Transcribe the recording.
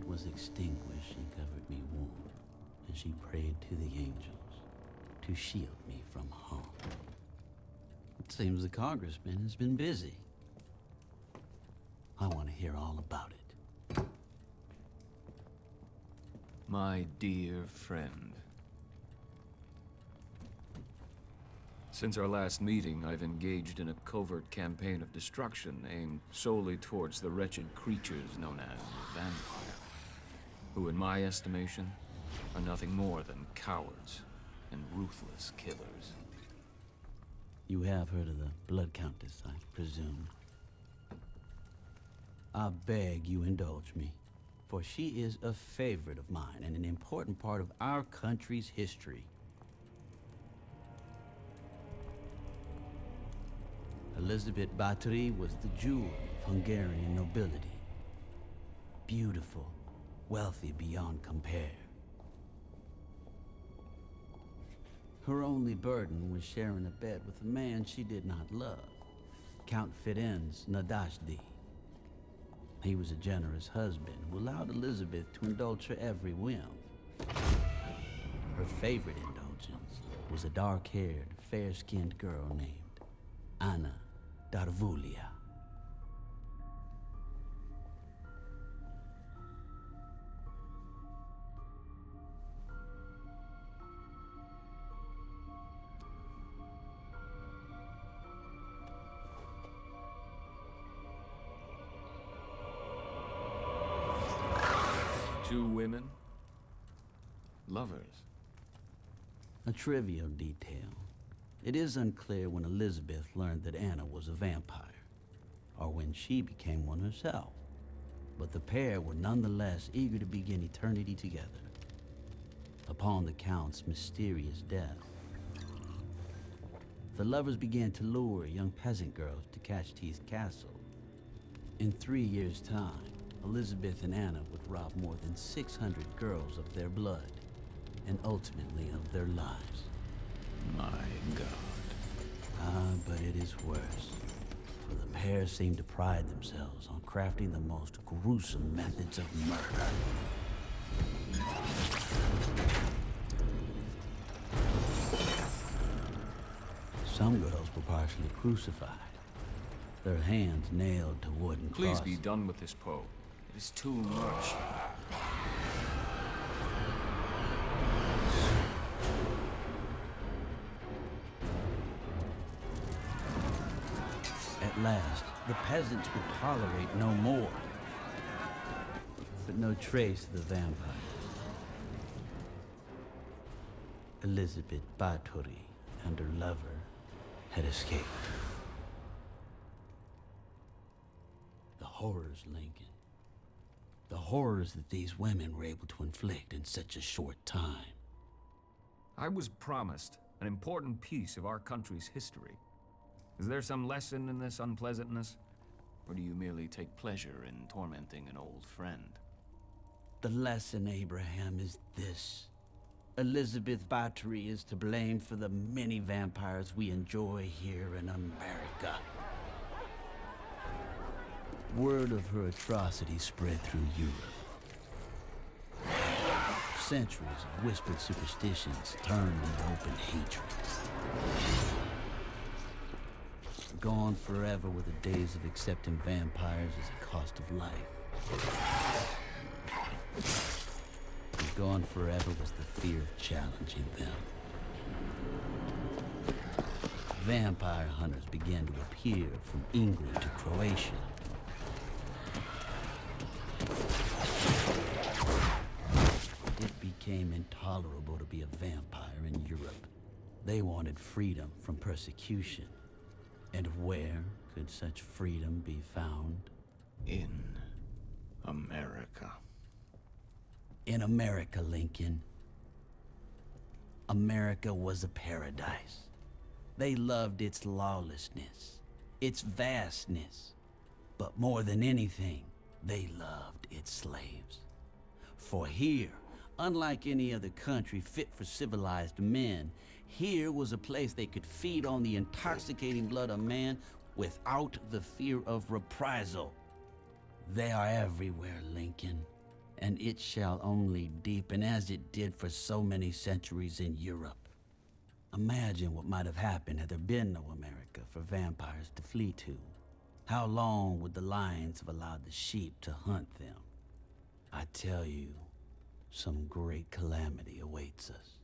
light was extinguished, she covered me wound, and she prayed to the angels to shield me from harm. It seems the congressman has been busy. I want to hear all about it. My dear friend. Since our last meeting, I've engaged in a covert campaign of destruction aimed solely towards the wretched creatures known as vampire, who in my estimation are nothing more than cowards and ruthless killers. You have heard of the Blood Countess, I presume. I beg you indulge me, for she is a favorite of mine and an important part of our country's history. Elizabeth Bathory was the jewel of Hungarian nobility. Beautiful, wealthy beyond compare. Her only burden was sharing a bed with a man she did not love, Count Firenze Nadashdi. He was a generous husband who allowed Elizabeth to indulge her every whim. Her favorite indulgence was a dark-haired, fair-skinned girl named Anna Darvulia. Two women? Lovers? A trivial detail. It is unclear when Elizabeth learned that Anna was a vampire, or when she became one herself. But the pair were nonetheless eager to begin eternity together. Upon the Count's mysterious death, the lovers began to lure young peasant girls to Cashti's castle. In 3 years' time, Elizabeth and Anna would rob more than 600 girls of their blood, and ultimately of their lives. My God. Ah, but it is worse. For the pair seem to pride themselves on crafting the most gruesome methods of murder. Some girls were partially crucified, their hands nailed to wooden Please crosses. be done with this, Poe. It is too much. At last, the peasants would tolerate no more. But no trace of the vampire. Elizabeth Bathory and her lover had escaped. The horrors, Lincoln. The horrors that these women were able to inflict in such a short time. I was promised an important piece of our country's history. Is there some lesson in this unpleasantness? Or do you merely take pleasure in tormenting an old friend? The lesson, Abraham, is this. Elizabeth Bathory is to blame for the many vampires we enjoy here in America. Word of her atrocities spread through Europe. Centuries of whispered superstitions turned into open hatred. Gone forever were the days of accepting vampires as a cost of life. And gone forever was the fear of challenging them. Vampire hunters began to appear from England to Croatia. It became intolerable to be a vampire in Europe. They wanted freedom from persecution. And where could such freedom be found? In America. In America, Lincoln. America was a paradise. They loved its lawlessness, its vastness. But more than anything, they loved its slaves. For here, unlike any other country fit for civilized men, here was a place they could feed on the intoxicating blood of man without the fear of reprisal. They are everywhere, Lincoln, and it shall only deepen as it did for so many centuries in Europe. Imagine what might have happened had there been no America for vampires to flee to. How long would the lions have allowed the sheep to hunt them? I tell you, some great calamity awaits us.